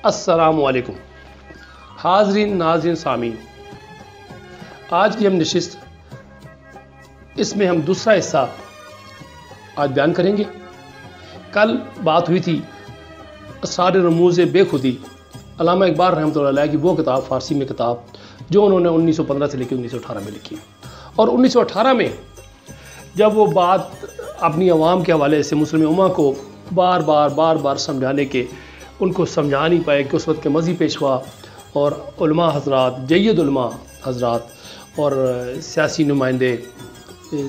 السلام علیکم حاضرین ناظرین سامعین، آج کی ہم نشست اس میں ہم دوسرا حصہ آج بیان کریں گے۔ کل بات ہوئی تھی اسرار رموز بے خودی، علامہ اقبال رحمۃ اللہ علیہ کی وہ کتاب، فارسی میں کتاب جو انہوں نے 1915 سے لے کے 1918 میں لکھی، اور 1918 میں جب وہ بات اپنی عوام کے حوالے سے مسلم امہ کو بار بار سمجھانے کے ان کو سمجھا نہیں پائے کہ اس وقت کے مذہبی پیشوا اور علماء حضرات، جید علماء حضرات اور سیاسی نمائندے،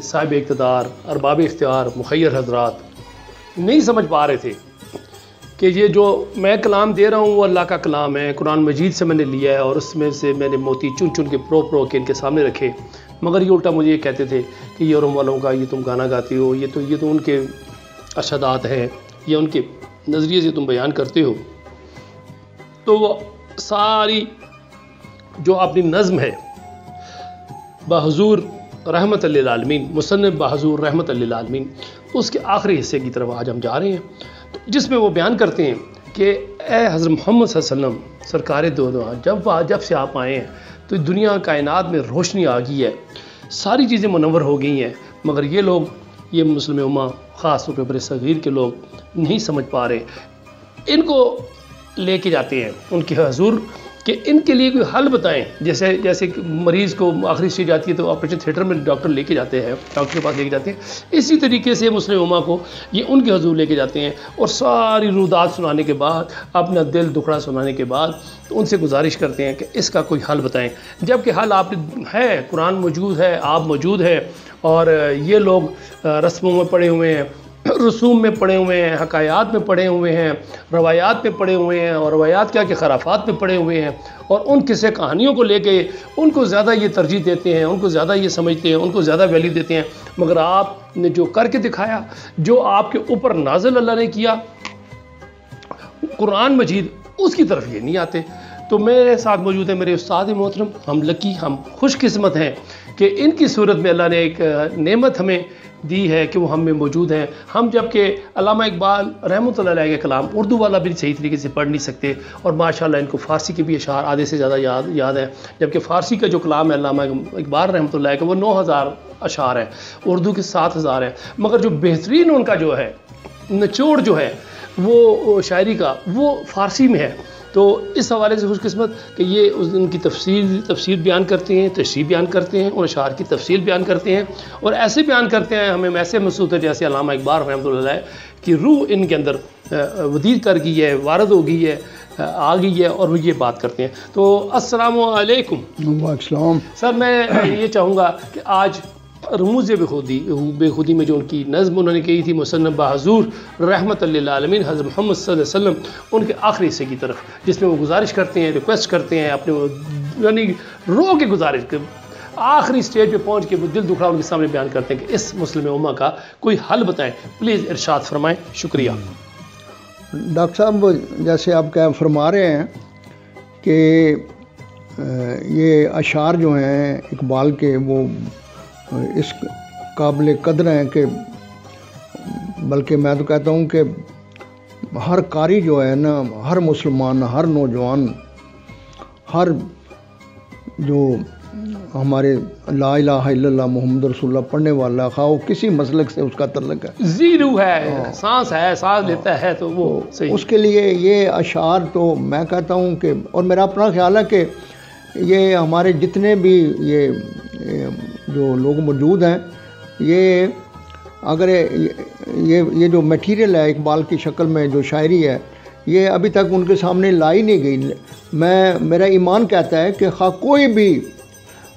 صاحب اقتدار، ارباب اختیار، مخیر حضرات نہیں سمجھ پا رہے تھے کہ یہ جو میں کلام دے رہا ہوں وہ اللہ کا کلام ہے، قرآن مجید سے میں نے لیا ہے، اور اس میں سے میں نے موتی چن کے پرو کے ان کے سامنے رکھے، مگر یہ الٹا مجھے یہ کہتے تھے کہ یہ یورپ والوں کا، یہ تم گانا گاتے ہو، یہ تو ان کے ارشادات ہیں، یہ ان کے نظریے سے تم بیان کرتے ہو۔ تو وہ ساری جو اپنی نظم ہے بحضور رحمت للعالمین، مصنف بحضور رحمت للعالمین، اس کے آخری حصے کی طرف آج ہم جا رہے ہیں، جس میں وہ بیان کرتے ہیں کہ اے حضرت محمد صلی اللہ علیہ وسلم سرکار دو جب سے آپ آئے ہیں تو دنیا کائنات میں روشنی آ گئی ہے، ساری چیزیں منور ہو گئی ہیں، مگر یہ لوگ، یہ مسلم امہ خاص طور پہ بر صغیر کے لوگ نہیں سمجھ پا رہے۔ ان کو لے کے جاتے ہیں ان کے حضور کہ ان کے لیے کوئی حل بتائیں، جیسے مریض کو آخری سٹیج آتی ہے تو آپریشن تھیٹر میں ڈاکٹر لے کے جاتے ہیں، ڈاکٹر کے پاس لے کے جاتے ہیں، اسی طریقے سے مسلم امہ کو یہ ان کے حضور لے کے جاتے ہیں، اور ساری رودات سنانے کے بعد، اپنا دل دکھڑا سنانے کے بعد ان سے گزارش کرتے ہیں کہ اس کا کوئی حل بتائیں، جبکہ حل آپ ہے، قرآن موجود ہے، آپ موجود ہے، اور یہ لوگ رسموں میں پڑے ہوئے ہیں، رسوم میں پڑے ہوئے ہیں، حکایات میں پڑے ہوئے ہیں، روایات میں پڑے ہوئے ہیں، اور روایات کیا کہ خرافات میں پڑے ہوئے ہیں، اور ان قصے کہانیوں کو لے کے ان کو زیادہ یہ ترجیح دیتے ہیں، ان کو زیادہ یہ سمجھتے ہیں، ان کو زیادہ ویلیو دیتے ہیں، مگر آپ نے جو کر کے دکھایا، جو آپ کے اوپر نازل اللہ نے کیا قرآن مجید، اس کی طرف یہ نہیں آتے۔ تو میرے ساتھ موجود ہے میرے استاد محترم، ہم لکی، ہم خوش قسمت ہیں کہ ان کی صورت میں اللہ نے ایک نعمت ہمیں دی ہے کہ وہ ہم میں موجود ہیں۔ ہم جبکہ علامہ اقبال رحمۃ اللہ علیہ کے کلام اردو والا بھی صحیح طریقے سے پڑھ نہیں سکتے، اور ماشاءاللہ ان کو فارسی کے بھی اشعار آدھے سے زیادہ یاد ہیں، جبکہ فارسی کا جو کلام ہے علامہ اقبال رحمۃ اللہ علیہ کا وہ 9000 اشعار ہیں، اردو کے 7000 ہیں، مگر جو بہترین ان کا جو ہے نچوڑ جو ہے وہ شاعری کا، وہ فارسی میں ہے۔ تو اس حوالے سے خوش قسمت کہ یہ ان کی تفسیر بیان کرتے ہیں، تشریح بیان کرتے ہیں، اور اشعار کی تفصیل بیان کرتے ہیں، اور ایسے بیان کرتے ہیں ہمیں ایسے محسوس ہے جیسے علامہ اقبال رحمۃ اللہ علیہ کی روح ان کے اندر ودید کر گئی ہے، وارد ہو گئی ہے، آ گئی ہے، اور وہ یہ بات کرتے ہیں۔ تو السلام علیکم۔ وعلیکم السلام۔ سر میں یہ چاہوں گا کہ آج رموز بے خودی میں جو ان کی نظم انہوں نے کی تھی، مصنف بحضور رحمت للعالمین حضرت محمد صلی اللہ علیہ وسلم، ان کے آخری حصے کی طرف، جس میں وہ گزارش کرتے ہیں، ریکویسٹ کرتے ہیں، اپنے یعنی رو کے گزارش آخری سٹیج پہ پہنچ کے وہ دل دکھڑا ان کے سامنے بیان کرتے ہیں کہ اس مسلم امہ کا کوئی حل بتائیں، پلیز ارشاد فرمائیں، شکریہ۔ ڈاکٹر صاحب جیسے آپ کیا فرما رہے ہیں کہ یہ اشعار جو ہیں اقبال کے وہ اس قابل قدر ہیں کہ بلکہ میں تو کہتا ہوں کہ ہر قاری جو ہے نا، ہر مسلمان، ہر نوجوان، ہر جو ہمارے لا الہ الا اللہ محمد رسول اللہ پڑھنے والا، خواہ وہ کسی مسلک سے اس کا تعلق ہے، زیرو ہے، سانس لیتا ہے، تو وہ صحیح، اس کے لیے یہ اشعار تو میں کہتا ہوں کہ، اور میرا اپنا خیال ہے کہ یہ ہمارے جتنے بھی یہ جو لوگ موجود ہیں، یہ اگر یہ جو میٹیریل ہے اقبال کی شکل میں جو شاعری ہے، یہ ابھی تک ان کے سامنے لائی نہیں گئی۔ میرا ایمان کہتا ہے کہ خواہ کوئی بھی،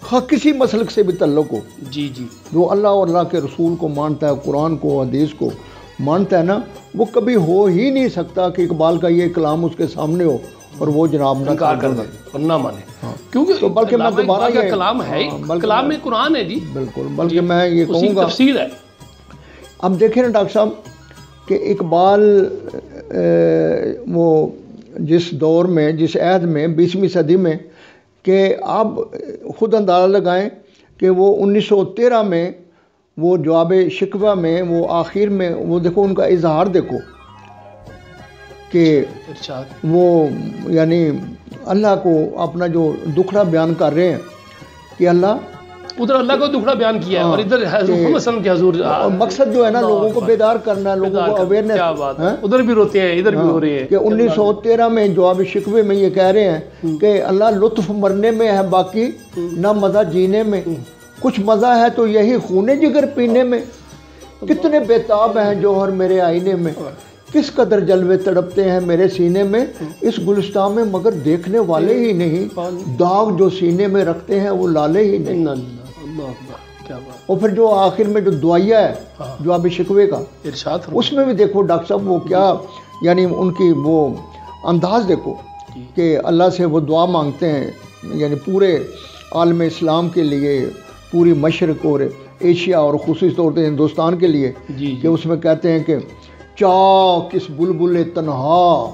خواہ کسی مسلک سے بھی تعلق ہو، جی جو اللہ اور اللہ کے رسول کو مانتا ہے، قرآن کو، حدیث کو مانتا ہے نا، وہ کبھی ہو ہی نہیں سکتا کہ اقبال کا یہ کلام اس کے سامنے ہو اور وہ جناب انکار کر دیں اور نہ مانے، کیونکہ تو بلکہ میں دوبارہ یہ کلام ہے، کلام میں قرآن ہے، جی بالکل، بلکہ میں یہ کہوں گا تفسیر ہے۔ اب دیکھیں نا ڈاکٹر صاحب کہ اقبال وہ جس دور میں، جس عہد میں، 20ویں صدی میں، کہ آپ خود اندازہ لگائیں کہ وہ 1913 میں وہ جواب شکوہ میں وہ آخر میں وہ دیکھو ان کا اظہار دیکھو کہ ارشاد وہ یعنی اللہ کو اپنا جو دکھڑا بیان کر رہے ہیں کہ اللہ ادھر اللہ کو دکھڑا بیان کیا ہے اور ادھر حضرت محمد صلی اللہ علیہ وسلم کے حضور اور مقصد جو ہے نا لوگوں کو بیدار کرنا ہے، لوگوں کو اویئرنیس. کیا بات ہے، ادھر بھی روتے ہیں ادھر بھی رو رہے ہیں کہ 1913 میں جواب شکوے میں یہ کہہ رہے ہیں کہ اللہ لطف مرنے میں ہے باقی نہ مزہ جینے میں، کچھ مزہ ہے تو یہی خون جگر پینے میں، کتنے بیتاب ہیں جوہر میرے آئینے میں، کس قدر جلوے تڑپتے ہیں میرے سینے میں، اس گلستان میں مگر دیکھنے والے ہی نہیں، داغ جو سینے میں رکھتے ہیں وہ لالے ہی نہیں. اللہ اکبر، کیا بات. اور پھر جو آخر میں جو دعائیہ ہے جواب شکوے کا، ارشاد اس میں بھی دیکھو ڈاکٹر صاحب وہ کیا یعنی ان کی وہ انداز دیکھو کہ اللہ سے وہ دعا مانگتے ہیں یعنی پورے عالم اسلام کے لیے، پوری مشرق اور ایشیا اور خصوصی طور پہ ہندوستان کے لیے، کہ اس میں کہتے ہیں کہ چاک اس بلبل تنہا،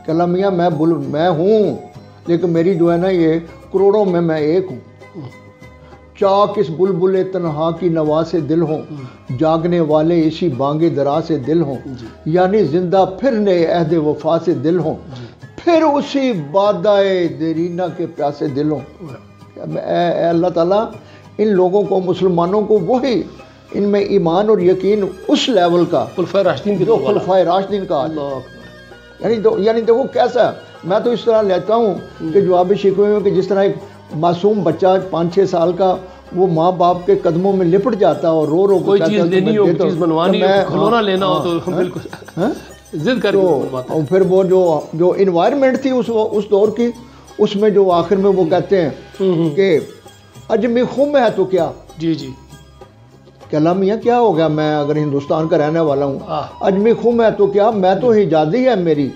کہ اللہ میاں میں ہوں لیکن میری جو ہے نا یہ کروڑوں میں ایک ہوں، چاک اس بلبل تنہا کی نوا سے دل ہوں، جاگنے والے اسی بانگے درا سے دل ہوں، یعنی زندہ پھرنے عہد وفا سے دل ہوں، پھر اسی بادائے دیرینہ کے پیاسے دل ہوں. اے اللہ تعالیٰ ان لوگوں کو، مسلمانوں کو وہی ان میں ایمان اور یقین اس لیول کا خلفائے راشدین کی جو خلفائے راشدین کا یعنی دیکھو کیسا میں تو اس طرح لیتا ہوں کہ جواب شکوے میں کہ جس طرح ایک معصوم بچہ 5-6 سال کا وہ ماں باپ کے قدموں میں لپٹ جاتا ہے اور رو رو کوئی چیز لینی ہو، چیز بنوانی ہو، کھلونا لینا ہو تو بالکل ضد کر کے. اور پھر وہ جو انوائرمنٹ تھی اس دور کی، اس میں جو آخر میں وہ کہتے ہیں کہ اجمی خم ہے تو کیا، جی جی کہ اللہ میاں کیا ہو گیا، میں اگر ہندوستان کا رہنے والا ہوں، اجمی خم ہے تو کیا، میں تو حجازی ہے میری،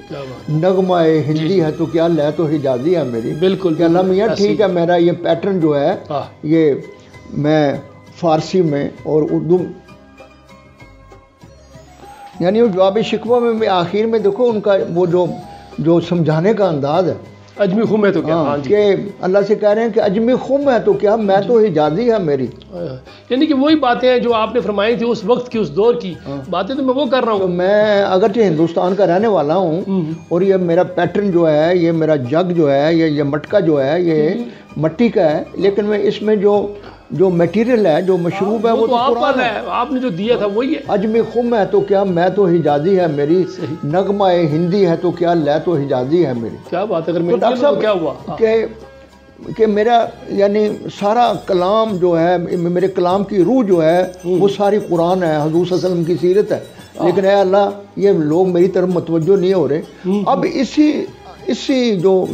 نغمہ ہندی ہے تو کیا، لے تو حجازی ہے میری. بالکل کہ اللہ میاں ٹھیک ہے، میرا یہ پیٹرن جو ہے یہ میں فارسی میں اور اردو یعنی وہ جواب شکوہ میں آخر میں دیکھو ان کا وہ جو سمجھانے کا انداز ہے، اجمی خم ہے تو کیا، ہاں جی، کہ اللہ سے کہہ رہے ہیں کہ اجمی خم ہے تو کیا، میں تو حجازی ہے میری. یعنی کہ وہی باتیں ہیں جو آپ نے فرمائی تھی اس وقت کی، اس دور کی باتیں تو میں وہ کر رہا ہوں. میں اگرچہ ہندوستان کا رہنے والا ہوں اور یہ میرا پیٹرن جو ہے، یہ میرا جگ جو ہے، یہ مٹکا جو ہے یہ مٹی کا ہے، لیکن میں اس میں جو میٹیریل ہے، جو مشروب ہے، وہ تو قرآن ہے، آپ نے جو دیا تھا وہی ہے. اجمی خم ہے تو کیا، میں تو حجازی ہے میری، نغمہ ہندی ہے تو کیا، لے تو حجازی ہے میری. کیا بات ہے، اگر ڈاکٹر صاحب کیا ہوا کہ میرا یعنی سارا کلام جو ہے، میرے کلام کی روح جو ہے وہ ساری قرآن ہے، حضور صلی اللہ علیہ وسلم کی سیرت ہے، لیکن اے اللہ یہ لوگ میری طرف متوجہ نہیں ہو رہے. اب اسی جو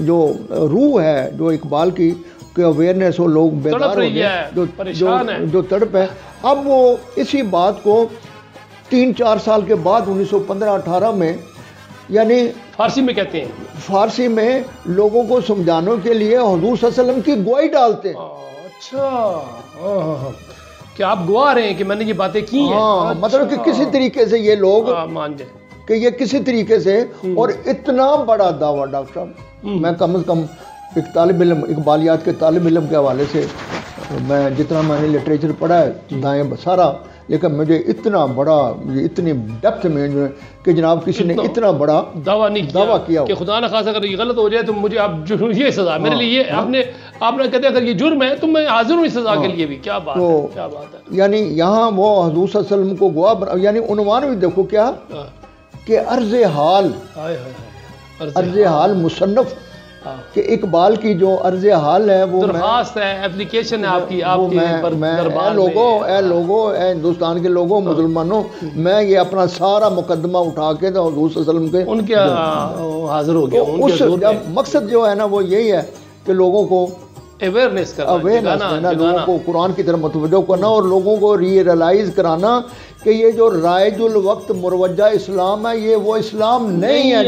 روح ہے جو اقبال کی کہ اویئرنیس ہو، لوگ بیدار ہو گئے، جو تڑپ ہے، اب وہ اسی بات کو 3-4 سال کے بعد 1915-18 میں یعنی فارسی میں کہتے ہیں، فارسی میں لوگوں کو سمجھانے کے لیے حضور صلی اللہ علیہ وسلم کی گواہی ڈالتے ہیں. اچھا، کہ آپ گواہ رہے ہیں کہ میں نے یہ باتیں کی ہیں. مطلب کہ کسی طریقے سے یہ لوگ مان جائیں کہ یہ کسی طریقے سے، اور اتنا بڑا دعویٰ ڈاکٹر صاحب، میں کم از کم ایک طالب علم، اقبالیات کے طالب علم کے حوالے سے میں جتنا میں نے لٹریچر پڑھا ہے دائیں سارا، لیکن مجھے اتنا بڑا، اتنی ڈیپتھ میں جو ہے کہ جناب کسی نے اتنا بڑا دعویٰ نہیں کیا کہ خدا نہ خواستہ اگر یہ غلط ہو جائے تو مجھے آپ یہ سزا میرے لیے یہ آپ نے کہتے ہیں اگر یہ جرم ہے تو میں حاضر ہوں اس سزا کے لیے بھی. کیا بات ہے، کیا بات ہے. یعنی یہاں وہ حضور صلی اللہ علیہ وسلم کو گواہ، یعنی عنوان بھی دیکھو کیا کہ عرض حال مصنف، کہ اقبال کی جو عرض حال ہے وہ درخواست ہے، اپلیکیشن ہے آپ کی، اے لوگوں، اے ہندوستان کے لوگوں، مسلمانوں، میں یہ اپنا سارا مقدمہ اٹھا کے حضور صلی اللہ علیہ وسلم کے ان کے حاضر ہو گیا. مقصد جو ہے نا وہ یہی ہے کہ لوگوں کو اویئرنیس کرنا، لوگوں کو قرآن کی طرف متوجہ کرنا اور لوگوں کو ریئلائز کرانا کہ یہ جو رائج الوقت مروجہ اسلام ہے یہ وہ اسلام نہیں ہے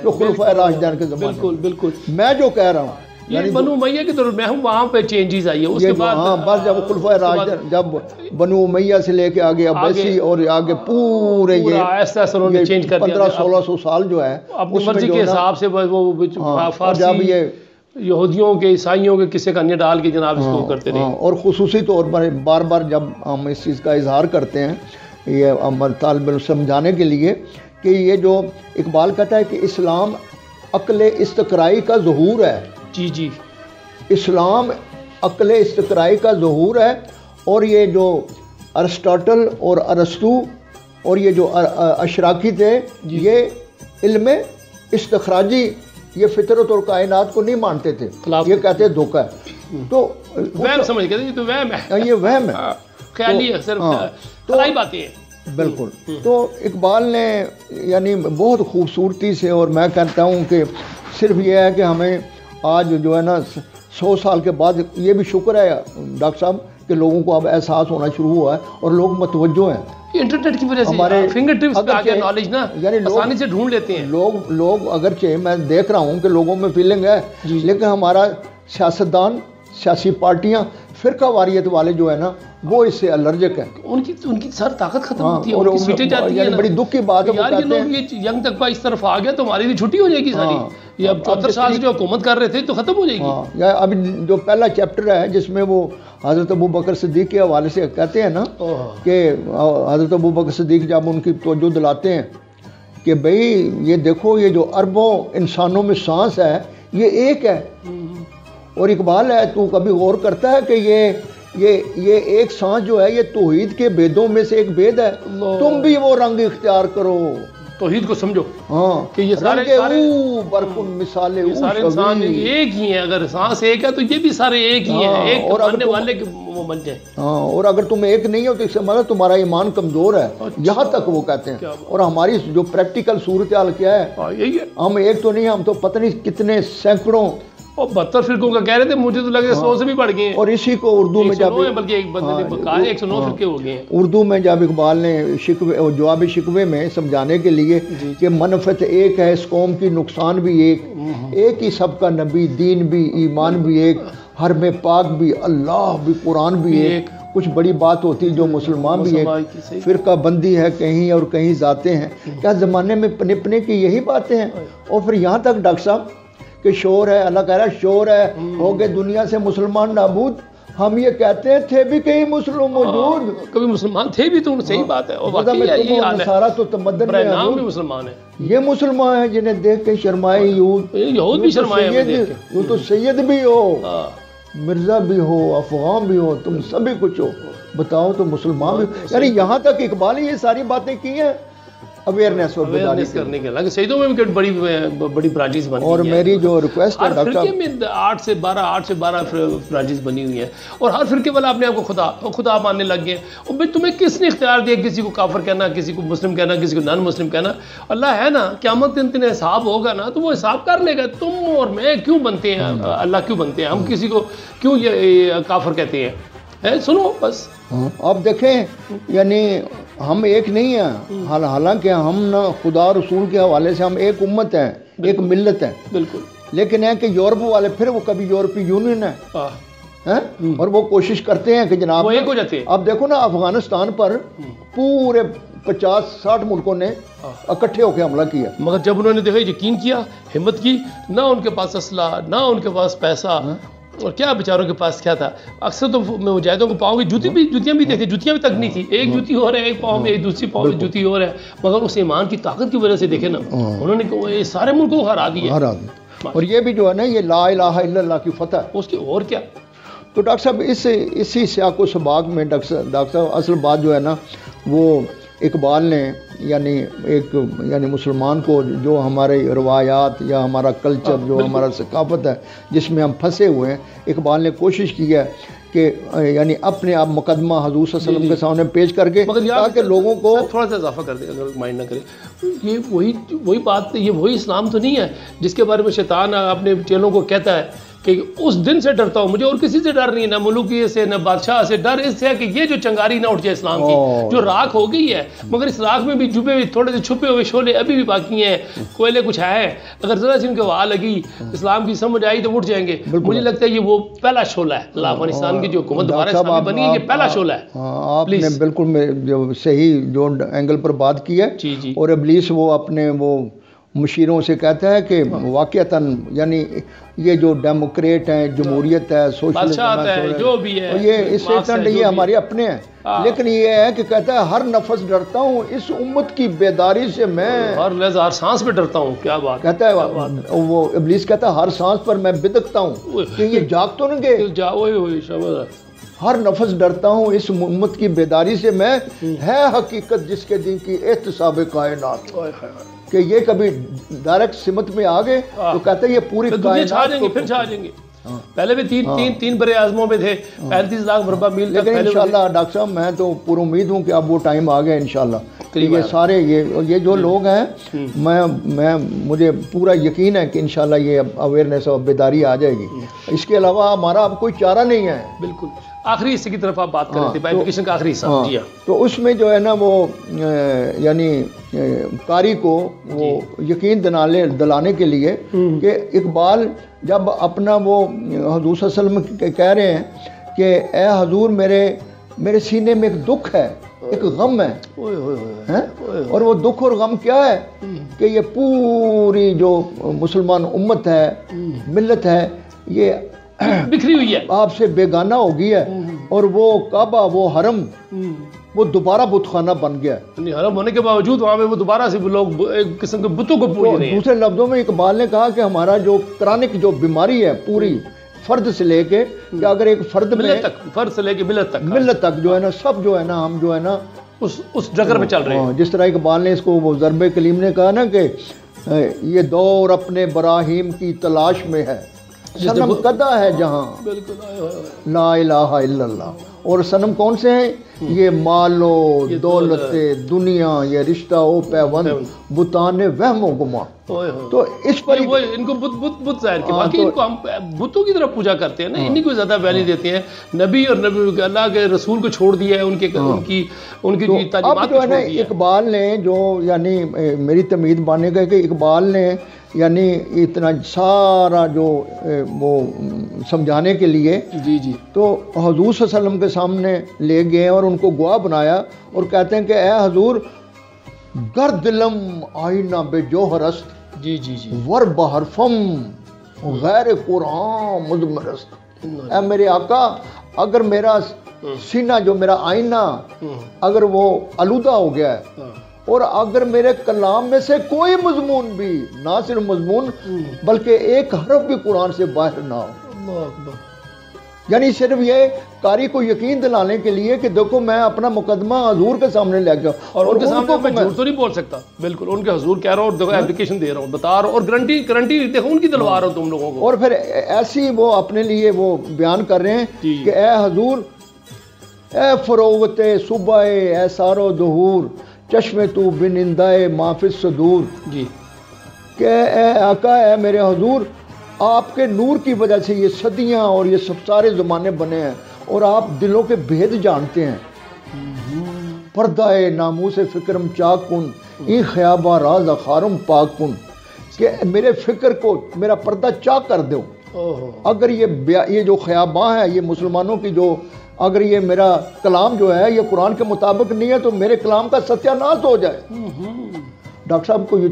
جو خلفائے راشدین کے زمانے میں. بالکل میں جو کہہ رہا ہوں یعنی بنو امیہ کے دور میں ہوں وہاں پہ چینجز آئی ہے اس کے بعد. ہاں بس جب خلفائے راشدین، جب بنو امیہ سے لے کے آگے عباسی اور آگے پورے یہ 1500-1600 سال جو ہے اپنی مرضی کے حساب سے وہ فارسی یہودیوں کے، عیسائیوں کے کسی کا نہیں ڈال کے جناب اس کو کرتے رہے. اور خصوصی طور پر بار بار جب ہم اس چیز کا اظہار کرتے ہیں یہ طالب علم سمجھانے کے لیے کہ یہ جو اقبال کہتا ہے کہ اسلام عقل استقرائی کا ظہور ہے. جی جی. اسلام عقل استقرائی کا ظہور ہے. اور یہ جو ارسطاٹل اور ارسطو اور یہ جو اشراقی تھے یہ علم استخراجی یہ فطرت اور کائنات کو نہیں مانتے تھے. یہ کہتے ہیں دھوکہ ہے. تو وہم سمجھ گئے، یہ تو وہم ہے، یہ وہم ہے، خیالی ہے، صرف خیالی باتیں ہیں. بالکل. تو اقبال نے یعنی بہت خوبصورتی سے، اور میں کہتا ہوں کہ صرف یہ ہے کہ ہمیں آج جو ہے نا 100 سال کے بعد یہ بھی شکر ہے ڈاکٹر صاحب کہ لوگوں کو اب احساس ہونا شروع ہوا ہے اور لوگ متوجہ ہیں. انٹرنیٹ کی وجہ سے ہمارے فنگر ٹپس پہ آگے نالج نا آسانی سے ڈھونڈ لیتے ہیں. لوگ اگرچہ میں دیکھ رہا ہوں کہ لوگوں میں فیلنگ ہے، لیکن ہمارا سیاستدان، سیاسی پارٹیاں، فرقہ واریت والے جو ہے نا وہ اس سے الرجک ہیں. ان کی سر طاقت ختم ہوتی ہے، ان کی سیٹیں جاتی ہیں. بڑی دکھ کی بات ہے یار یہ لوگ یہ ینگ طبقہ اس طرف آ گیا تو ہماری بھی چھٹی ہو جائے گی ساری. یہ اب 74 سال سے جو حکومت کر رہے تھے تو ختم ہو جائے گی. اب جو پہلا چیپٹر ہے جس میں وہ حضرت ابو بکر صدیق کے حوالے سے کہتے ہیں نا کہ حضرت ابو بکر صدیق جب ان کی توجہ دلاتے ہیں کہ بھئی یہ دیکھو یہ جو اربوں انسانوں میں سانس ہے یہ ایک ہے. اور اقبال ہے تو کبھی غور کرتا ہے کہ یہ ایک سانس جو ہے یہ توحید کے بیدوں میں سے ایک بید ہے. تم بھی وہ رنگ اختیار کرو، توحید کو سمجھو. ہاں کہ یہ سارے برکن مثالیں سارے انسان ایک ہی ہیں. اگر سانس ایک ہے تو یہ بھی سارے ایک ہی ہیں، ایک ماننے والے کے وہ بن جائیں. ہاں، اور اگر تم ایک نہیں ہو تو اس سے مطلب تمہارا ایمان کمزور ہے. یہاں تک وہ کہتے ہیں. اور ہماری جو پریکٹیکل صورتحال کیا ہے، یہی ہے، ہم ایک تو نہیں، ہم تو پتہ نہیں کتنے سینکڑوں اور 72 فرقوں کا کہہ رہے تھے. مجھے تو لگے 100 سے بھی بڑھ گئے ہیں. اور اسی کو اردو میں جب بلکہ ایک بندے نے کہا 109 فرقے ہو گئے ہیں. اردو میں جب اقبال نے جواب شکوے میں سمجھانے کے لیے کہ منفعت ایک ہے اس قوم کی، نقصان بھی ایک ہی سب کا نبی، دین بھی، ایمان بھی ایک، حرم پاک بھی، اللہ بھی، قرآن بھی ایک. کچھ بڑی بات ہوتی جو مسلمان بھی ایک، فرقہ بندی ہے کہیں اور کہیں ذاتیں ہیں. کیا زمانے میں پنپنے کی یہی باتیں ہیں؟ اور پھر یہاں تک ڈاکٹر صاحب کہ شور ہے، اللہ کہہ رہا ہے شور ہے، ہو گئے دنیا سے مسلمان نابود. ہم یہ کہتے ہیں تھے بھی کہیں مسلم موجود، کبھی مسلمان تھے بھی تو صحیح بات ہے. اور واقعی یہی حال ہے، سارا تو تمدن میں نام بھی مسلمان ہے. یہ مسلمان ہیں جنہیں دیکھ کے شرمائے یہود بھی شرمائے. وہ تو سید بھی ہو، مرزا بھی ہو، افغان بھی ہو، تم سبھی کچھ ہو، بتاؤ تو مسلمان بھی. یعنی یہاں تک اقبال یہ ساری باتیں کی ہیں اویئرنیس اور بیداری کرنے کے لگے. سیدوں میں بھی بڑی برانچز بنی. اور میری جو ریکویسٹ ہے ہر فرقے میں 8 سے 12 برانچز بنی ہوئی ہیں، اور ہر فرقے والا اپنے آپ کو خدا ماننے لگ گئے. اور بھائی تمہیں کس نے اختیار دیا کسی کو کافر کہنا، کسی کو مسلم کہنا، کسی کو نان مسلم کہنا؟ اللہ ہے نا، قیامت دن حساب ہوگا نا تو وہ حساب کر لے گا. تم اور میں کیوں بنتے ہیں اللہ کیوں بنتے ہیں؟ ہم کسی کو کیوں یہ کافر کہتے ہیں؟ سنو بس. آپ دیکھیں یعنی ہم ایک نہیں ہیں، حالانکہ ہم نہ خدا رسول کے حوالے سے ہم ایک امت ہیں، ایک ملت ہیں. بالکل. لیکن ہے کہ یورپ والے پھر وہ کبھی یورپی یونین ہے اور وہ کوشش کرتے ہیں کہ جناب وہ ایک ہو جاتے ہیں. اب دیکھو نا افغانستان پر پورے 50-60 ملکوں نے اکٹھے ہو کے حملہ کیا، مگر جب انہوں نے دیکھا، یقین کیا، ہمت کی، نہ ان کے پاس اسلحہ، نہ ان کے پاس پیسہ، اور کیا بیچاروں کے پاس کیا تھا. اکثر تو میں مجاہدوں کو پاؤں کی جوتیاں بھی دیکھیں، جوتیاں بھی تک نہیں تھی. ایک جوتی ہو رہا ہے ایک پاؤں میں، ایک دوسری پاؤں میں جوتی ہو رہا ہے. مگر اس ایمان کی طاقت کی وجہ سے دیکھیں نا، انہوں نے سارے ملکوں کو ہرا دیا. اور یہ بھی جو ہے نا یہ لا الہ الا اللہ کی فتح ہے اس کی. اور کیا. تو ڈاکٹر صاحب اسی سیاق و سباق میں ڈاکٹر صاحب اصل بات جو ہے نا وہ اقبال نے یعنی مسلمان کو جو ہمارے روایات یا ہمارا کلچر جو ہمارا ثقافت ہے جس میں ہم پھنسے ہوئے ہیں، اقبال نے کوشش کی ہے کہ یعنی اپنے آپ مقدمہ حضور صلی اللہ علیہ وسلم کے سامنے پیش کر کے تاکہ لوگوں کو تھوڑا سا اضافہ کر دیں اگر مائنڈ نہ کرے. یہ وہی بات، یہ وہی اسلام تو نہیں ہے جس کے بارے میں شیطان اپنے چیلوں کو کہتا ہے کہ اس دن سے ڈرتا ہوں، مجھے اور کسی سے ڈر نہیں ہے، نہ ملوکیت سے، نہ بادشاہ سے. ڈر اس سے ہے کہ یہ جو چنگاری نہ اٹھ جائے اسلام کی، جو راکھ ہو گئی ہے. مگر اس راکھ میں بھی تھوڑے سے چھپے ہوئے شعلے ابھی بھی باقی ہیں، کوئلے کچھ ہے. اگر ذرا سی ان کو ہوا لگی، اسلام کی سمجھ آئی تو اٹھ جائیں گے. مجھے لگتا ہے یہ وہ پہلا شعلہ ہے افغانستان کی جو حکومت دوبارہ اسلامی بنی ہے، یہ پہلا شعلہ ہے. آپ نے بالکل صحیح جو اینگل پر بات کی ہے. اور ابلیس وہ اپنے وہ مشیروں سے کہتا ہے کہ واقعتاً یعنی یہ جو ڈیموکریٹ ہیں، جمہوریت ہے، سوشلزم ہے، جو بھی ہے، یہ اس سے اتنا یہ ہمارے اپنے ہیں، لیکن یہ ہے کہ کہتا ہے ہر نفس ڈرتا ہوں اس امت کی بیداری سے میں، ہر لحظہ ہر سانس پہ ڈرتا ہوں. کیا بات کہتا ہے وہ ابلیس کہتا ہے ہر سانس پر میں بدکتا ہوں کہ یہ جاگ تو نہیں گئے. ہر نفس ڈرتا ہوں اس امت کی بیداری سے میں، ہے حقیقت جس کے دن کی احتساب کائنات، کہ یہ کبھی ڈائریکٹ سمت میں آ گئے تو کہتے ہیں یہ پوری کائنات کو پھر چھا جائیں گے. پہلے بھی تین بڑے اعظموں میں تھے، 35 لاکھ مربع میل. لیکن انشاءاللہ ڈاکٹر صاحب میں تو پر امید ہوں کہ اب وہ ٹائم آ گیا انشاءاللہ. یہ سارے یہ جو لوگ ہیں، مجھے پورا یقین ہے کہ انشاءاللہ یہ اویئرنیس اور بیداری آ جائے گی. اس کے علاوہ ہمارا اب کوئی چارہ نہیں ہے. بالکل. آخری حصے کی طرف آپ بات کر رہے تھے، ایپلیکیشن کا آخری حصہ. جی ہاں. تو اس میں جو ہے نا وہ یعنی قاری کو وہ یقین دلانے کے لیے کہ اقبال جب اپنا وہ حضور صلی اللہ علیہ وسلم کہہ رہے ہیں کہ اے حضور میرے سینے میں ایک دکھ ہے، ایک غم ہے، اور وہ دکھ اور غم کیا ہے کہ یہ پوری جو مسلمان امت ہے، ملت ہے، یہ بکھری ہوئی ہے، آپ سے بیگانہ ہو گئی ہے، اور وہ کعبہ، وہ حرم، وہ دوبارہ بت خانہ بن گیا. حرم ہونے کے باوجود وہاں پہ وہ دوبارہ سے لوگ ایک قسم کے بتوں کو پوج رہے ہیں. دوسرے لفظوں میں اقبال نے کہا کہ ہمارا جو کرانک جو بیماری ہے پوری فرد سے لے کے، کہ اگر ایک فرد میں فرد سے لے کے ملت تک جو ہے نا سب جو ہے نا ہم جو ہے نا اس ڈگر پہ چل رہے ہیں. جس طرح اقبال نے اس کو وہ ضرب کلیم نے کہا نا کہ یہ دور اپنے براہیم کی تلاش میں ہے، صنم کدا ہے جہاں لا الہ الا اللہ. اور صنم کون سے ہیں؟ یہ مالو دولت دنیا، یہ رشتہ او پیوند، بتان وہم و گما. تو اس پر ان کو بت ظاہر کے باقی ان کو ہم بتوں کی طرف پوجا کرتے ہیں نا، انہی کو زیادہ ویلیو دیتے ہیں. نبی اور نبی اللہ کے رسول کو چھوڑ دیا ہے، ان کی تعلیمات کو چھوڑ دیا ہے. اقبال نے جو یعنی میری تمید بانے گئے کہ اقبال نے یعنی اتنا سارا جو وہ سمجھانے کے لیے جی تو حضور صلی اللہ علیہ وسلم کے سامنے لے گئے اور ان کو گواہ بنایا اور کہتے ہیں کہ اے حضور گر دلم آئینہ بے جوہر است، جی ور بحرفم غیر قرآن مضمرست. اے میرے آقا اگر میرا سینہ جو میرا آئینہ اگر وہ آلودہ ہو گیا ہے، اور اگر میرے کلام میں سے کوئی مضمون بھی، نہ صرف مضمون بلکہ ایک حرف بھی قرآن سے باہر نہ ہو، یعنی صرف یہ قاری کو یقین دلانے کے لیے کہ دیکھو میں اپنا مقدمہ حضور کے سامنے لے گیا اور ان کے سامنے میں جھوٹ تو نہیں بول سکتا. بالکل ان کے حضور کہہ رہا ہوں، دیکھو اپلیکیشن دے رہا ہوں، بتا رہا ہوں، اور گارنٹی دیکھو ان کی دلوا رہا ہوں تم لوگوں کو. اور پھر ایسی وہ اپنے لیے وہ بیان کر رہے ہیں کہ اے حضور، اے فروغت صبح، اے سارو ظہور، چشم تو بنندائے مافی صدور. جی کہ اے آقا، اے میرے حضور، آپ کے نور کی وجہ سے یہ صدیاں اور یہ سب سارے زمانے بنے ہیں، اور آپ دلوں کے بھید جانتے ہیں. پردہ ناموس فکرم چاک کن، این خیابہ راز اخارم پاک کن. کہ میرے فکر کو میرا پردہ چاک کر دو. اگر یہ جو خیاباں ہے، یہ مسلمانوں کی جو، اگر یہ میرا کلام جو ہے یہ قرآن کے مطابق نہیں ہے تو میرے کلام کا ستیہ ناش ہو جائے. ڈاکٹر صاحب کو یہ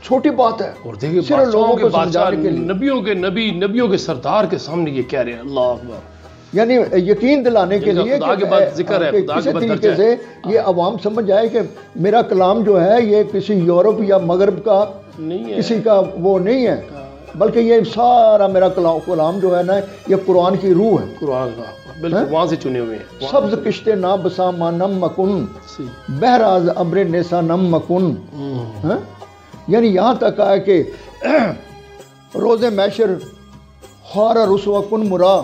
چھوٹی بات ہے، اور دیکھیے صرف لوگوں کو بادشاہ، سمجھانے کے لیے، نبیوں کے نبی، نبیوں کے سردار کے سامنے یہ کہہ رہے ہیں. اللہ اکبر. یعنی یقین دلانے کے لیے خدا کے بعد ذکر ہے، خدا کسی کے بعد طریقے سے یہ عوام سمجھ جائے کہ میرا کلام جو ہے یہ کسی یورپ یا مغرب کا نہیں ہے، کسی کا وہ نہیں ہے، بلکہ یہ سارا میرا کلام جو ہے نا یہ قرآن کی روح ہے. قرآن کا بالکل وہاں سے چنے ہوئے ہیں. سبز کشتے نا بساما نم مکن، بہراز ابر نیسا نم مکن. یعنی یہاں تک آیا کہ روز محشر خار رسوا کن مرا،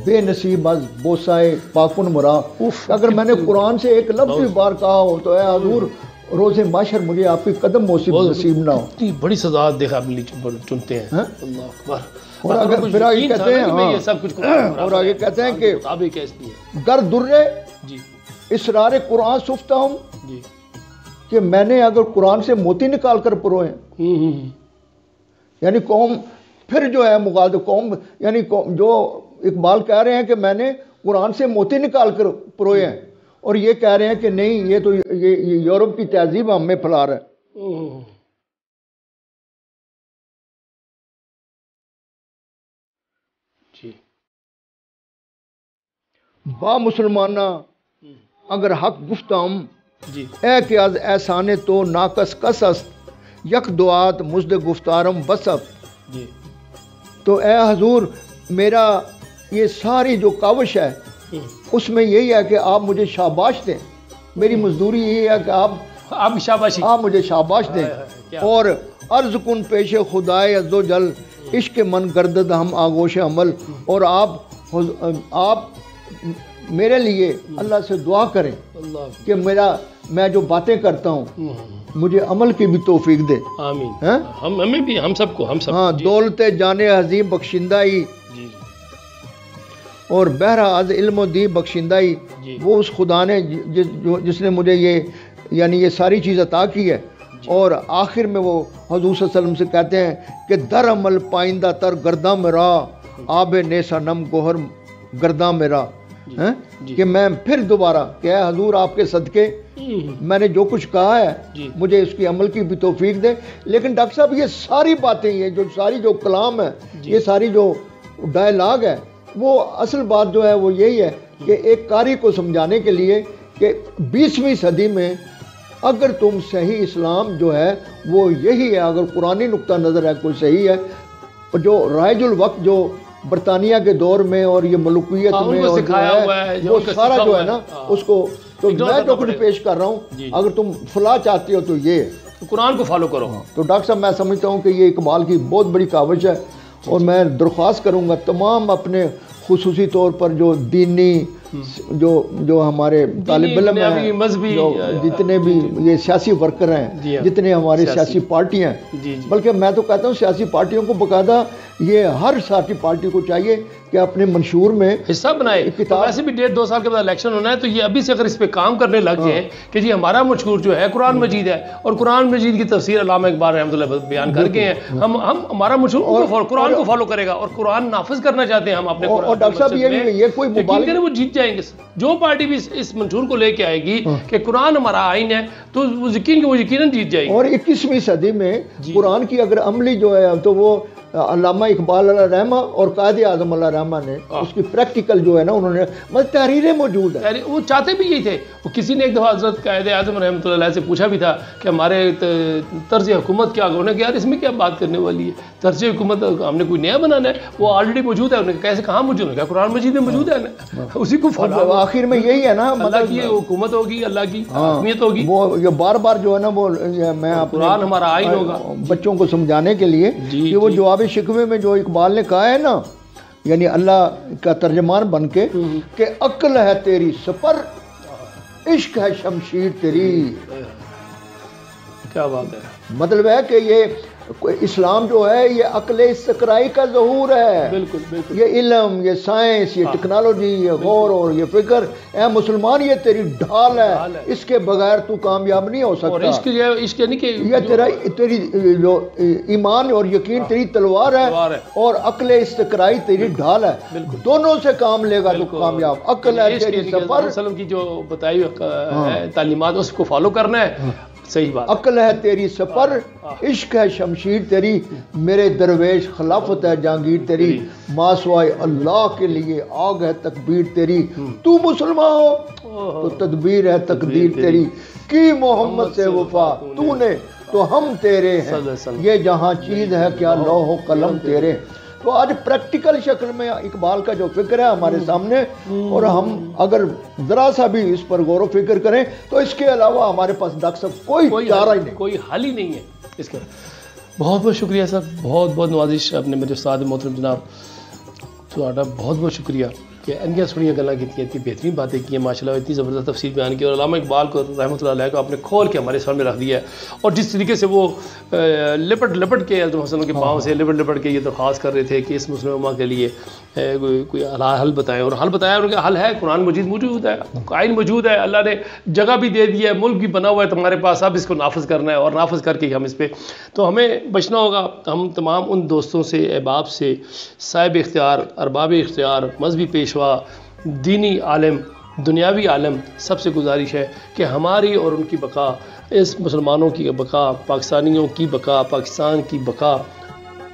بے نصیب از بوسائے پاکن مرا. اگر میں نے قرآن سے ایک لفظ بھی بار کہا ہو تو اے حضور روز محشر مجھے آپ کی قدم موسیب نصیب نہ ہو. اتنی بڑی سزا دیکھا اپنے چنتے ہیں. اللہ اکبر. اور اگر پھر آگے کہتے ہیں، یہ سب کچھ اور آگے کہتے ہیں کہ جی گر درے اسرار قرآن سفتہ ہوں، کہ میں نے اگر قرآن سے موتی نکال کر پروئے، یعنی قوم پھر جو ہے مغالط قوم، یعنی جو اقبال کہہ رہے ہیں کہ میں نے قرآن سے موتی نکال کر پروئے ہیں، اور یہ کہہ رہے ہیں کہ نہیں، یہ تو یہ یورپ کی تہذیب ہم میں پھیلا رہا ہے. جی با مسلمانہ اگر حق گفتم جی اے کہ از احسان تو ناقص کس است یک دعات مزد گفتارم بسب. جی تو اے حضور میرا یہ ساری جو کاوش ہے اس میں یہی ہے کہ آپ مجھے شاباش دیں. میری مزدوری یہی ہے کہ آپ شاباشی آپ مجھے شاباش دیں. اور عرض کن پیش خدائے عز و جل عشق من گردد ہم آغوش عمل. اور آپ میرے لیے اللہ سے دعا کریں کہ میں جو باتیں کرتا ہوں مجھے عمل کی بھی توفیق دے. آمین. ہمیں بھی، ہم سب کو، ہم سب. ہاں دولت جانے عظیم بخشندائی جی اور بہرہ از علم و دی بخشندائی. وہ اس خدا نے جس نے مجھے یہ ساری چیز عطا کی ہے. اور آخر میں وہ حضور صلی اللہ علیہ وسلم سے کہتے ہیں کہ در عمل پائندہ تر گرداں میرا آب نیسا نم گوہر گرداں میرا. کہ میں پھر دوبارہ کہ اے حضور آپ کے صدقے میں نے جو کچھ کہا ہے مجھے اس کی عمل کی بھی توفیق دے. لیکن ڈاکٹر صاحب یہ ساری باتیں، یہ جو ساری جو کلام ہے، یہ ساری جو ڈائلاگ ہے، وہ اصل بات جو ہے وہ یہی ہے کہ ایک قاری کو سمجھانے کے لیے کہ 20ویں صدی میں اگر تم صحیح اسلام جو ہے وہ یہی ہے، اگر قرآنی نقطہ نظر ہے کوئی صحیح ہے، جو رائج الوقت جو برطانیہ کے دور میں اور یہ ملوکیت میں اور وہ سارا جو ہے نا اس کو، تو میں جو کچھ پیش کر رہا ہوں اگر تم فلاح چاہتے ہو تو یہ قرآن کو فالو کرو. تو ڈاکٹر صاحب میں سمجھتا ہوں کہ یہ اقبال کی بہت بڑی کاوش ہے. اور میں درخواست کروں گا تمام اپنے خصوصی طور پر جو دینی جو ہمارے طالب علم ہیں، جو جتنے بھی یہ سیاسی ورکر ہیں، جتنے ہمارے سیاسی پارٹیاں ہیں، بلکہ میں تو کہتا ہوں سیاسی پارٹیوں کو باقاعدہ یہ ہر سیاسی پارٹی کو چاہیے کہ اپنے منشور میں حصہ بنائے. ویسے بھی 1.5-2 سال کے بعد الیکشن ہونا ہے، تو یہ ابھی سے اگر اس پہ کام کرنے لگ جائیں کہ جی ہمارا منشور جو ہے قرآن مجید ہے، اور قرآن مجید کی تفسیر علامہ اقبال رحمۃ اللہ بیان کر کے ہیں، ہم ہمارا منشور قرآن کو فالو کرے گا اور قرآن نافذ کرنا چاہتے ہیں ہم اپنے. اور ڈاکٹر صاحب یہ کوئی مبالغہ وہ جیت جائیں گے. جو پارٹی بھی اس منشور کو لے کے آئے گی کہ قرآن ہمارا آئین ہے تو وہ یقیناً جیت جائے گی. اور 21ویں صدی میں قرآن کی اگر عملی جو ہے تو وہ علامہ اقبال علیہ رحمہ اور قائد اعظم علیہ رحمہ نے اس کی پریکٹیکل جو ہے نا انہوں نے تحریریں موجود ہیں. وہ چاہتے بھی یہی تھے. وہ کسی نے ایک دفعہ حضرت قائد اعظم رحمۃ اللہ علیہ سے پوچھا بھی تھا کہ ہمارے طرز حکومت کیا ہوگا. کہ یار اس میں کیا بات کرنے والی ہے، طرز حکومت ہم نے کوئی نیا بنانا ہے، وہ آلریڈی موجود ہے. انہوں نے کیسے کہاں موجود ہے؟ قرآن مجید میں موجود ہے نا، اسی کو فالو. آخر میں یہی ہے نا، اللہ کی حکومت ہوگی، اللہ کی حکمیت ہوگی. وہ یہ بار بار جو ہے نا وہ میں قرآن ہمارا آئین ہوگا بچوں کو سمجھانے کے لیے کہ وہ جواب شکوے میں جو اقبال نے کہا ہے نا، یعنی اللہ کا ترجمان بن کے کہ عقل ہے تیری سپر، عشق ہے شمشیر تیری. کیا بات ہے. مطلب ہے کہ یہ اسلام جو ہے یہ عقل استقرائی کا ظہور ہے. بالکل بالکل. یہ علم، یہ سائنس، یہ ٹیکنالوجی، یہ غور اور یہ فکر، اے مسلمان یہ تیری ڈھال ہے، اس کے بغیر تو کامیاب نہیں ہو سکتا. اور عشق نہیں کہ یہ تیری جو ایمان اور یقین تیری تلوار ہے اور عقل استقرائی تیری ڈھال ہے. دونوں سے کام لے گا تو کامیاب. عقل ہے تیری سفر، وسلم کی جو بتائی تعلیمات اس کو فالو کرنا ہے. صحیح بات. عقل ہے تیری سفر، عشق ہے شمشیر تیری، میرے درویش خلافت ہے جہانگیر تیری، ماسوائے اللہ کے لیے آگ ہے تکبیر تیری. تو مسلمان ہو تو تدبیر ہے تقدیر تیری، کی محمد سے وفا تو نے تو ہم تیرے ہیں، یہ جہاں چیز ہے کیا لوح و قلم تیرے. تو آج پریکٹیکل شکل میں اقبال کا جو فکر ہے ہمارے سامنے، اور ہم اگر ذرا سا بھی اس پر غور و فکر کریں تو اس کے علاوہ ہمارے پاس ڈاکٹر صاحب کوئی چارہ ہی نہیں، کوئی حل ہی نہیں ہے اس کا. بہت بہت شکریہ سر، بہت بہت نوازش اپنے میرے استاد محترم جناب تھوڑا بہت بہت شکریہ کہ انگیاں سنیاں گلاں کی اتنی بہترین باتیں کی ہیں ماشاء اللہ، اتنی زبردست تفسیر بیان کی، اور علامہ اقبال کو رحمۃ اللہ علیہ کو آپ نے کھول کے ہمارے سامنے رکھ دیا ہے. اور جس طریقے سے وہ لپٹ کے حضرت محسن کے پاؤں سے لپٹ کے یہ درخواست کر رہے تھے کہ اس مسلم امہ کے لیے کوئی حل بتائیں، اور حل بتایا ان کا حل ہے، قرآن مجید موجود ہے، آئین موجود ہے، اللہ نے جگہ بھی دے دی ہے، ملک بھی بنا ہوا ہے تمہارے پاس، اب اس کو نافذ کرنا ہے اور نافذ کر کے ہم اس پہ. تو ہمیں بچنا ہوگا. ہم تمام ان دوستوں سے، احباب سے، صاحب اختیار، ارباب اختیار، مذہبی پیشوا، دینی عالم، دنیاوی عالم، سب سے گزارش ہے کہ ہماری اور ان کی بقا، اس مسلمانوں کی بقا، پاکستانیوں کی بقا، پاکستان کی بقا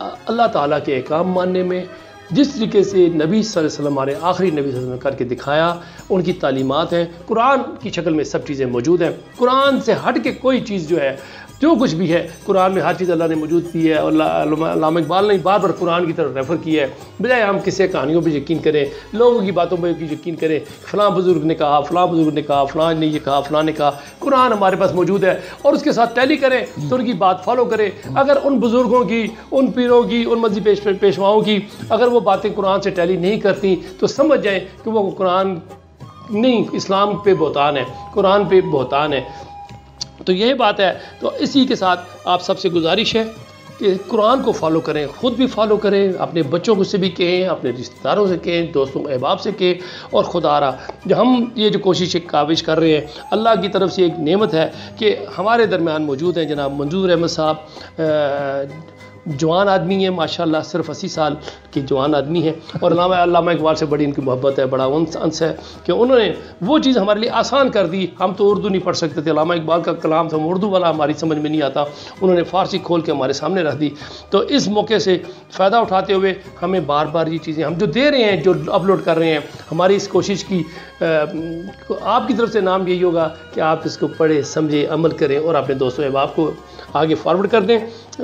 اللہ تعالیٰ کے احکام ماننے میں، جس طریقے سے نبی صلی اللہ علیہ وسلم ہمارے آخری نبی صلی اللہ علیہ وسلم نے کر کے دکھایا، ان کی تعلیمات ہیں، قرآن کی شکل میں سب چیزیں موجود ہیں۔ قرآن سے ہٹ کے کوئی چیز جو ہے، جو کچھ بھی ہے قرآن میں ہر چیز اللہ نے موجود کی ہے، اور علامہ اقبال نے بار بار قرآن کی طرف ریفر کیا ہے، بجائے ہم کسی کہانیوں پہ یقین کریں، لوگوں کی باتوں پہ یقین کریں، فلاں بزرگ نے کہا، فلاں بزرگ نے کہا، فلاں نے یہ کہا، فلاں نے کہا۔ قرآن ہمارے پاس موجود ہے اور اس کے ساتھ ٹیلی کریں تو ان کی بات فالو کریں۔ اگر ان بزرگوں کی، ان پیروں کی، ان مذہبی پیشواؤں کی اگر وہ باتیں قرآن سے ٹیلی نہیں کرتی تو سمجھ جائیں کہ وہ قرآن نہیں، اسلام پہ بہتان ہے، قرآن پہ بہتان ہے۔ تو یہی بات ہے۔ تو اسی کے ساتھ آپ سب سے گزارش ہے کہ قرآن کو فالو کریں، خود بھی فالو کریں، اپنے بچوں کو سے بھی کہیں، اپنے رشتہ داروں سے کہیں، دوستوں احباب سے کہیں، اور خدا را جو ہم یہ جو کوشش کاوش کر رہے ہیں، اللہ کی طرف سے ایک نعمت ہے کہ ہمارے درمیان موجود ہیں جناب منظور احمد صاحب، جوان آدمی ہیں ماشاءاللہ، صرف 80 سال کے جوان آدمی ہیں، اور علامہ اقبال سے بڑی ان کی محبت ہے، بڑا انس ہے کہ انہوں نے وہ چیز ہمارے لیے آسان کر دی۔ ہم تو اردو نہیں پڑھ سکتے تھے، علامہ اقبال کا کلام تھا اردو والا، ہماری سمجھ میں نہیں آتا، انہوں نے فارسی کھول کے ہمارے سامنے رکھ دی۔ تو اس موقع سے فائدہ اٹھاتے ہوئے ہمیں بار بار یہ چیزیں ہم جو دے رہے ہیں، جو اپلوڈ کر رہے ہیں، ہماری اس کوشش کی آپ کی طرف سے نام یہی ہوگا کہ آپ اس کو پڑھیں، سمجھیں، عمل کریں اور اپنے دوستوں احباب کو آگے فارورڈ کر دیں۔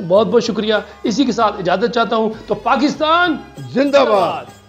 بہت بہت شکریہ۔ اسی کے ساتھ اجازت چاہتا ہوں۔ تو پاکستان زندہ باد۔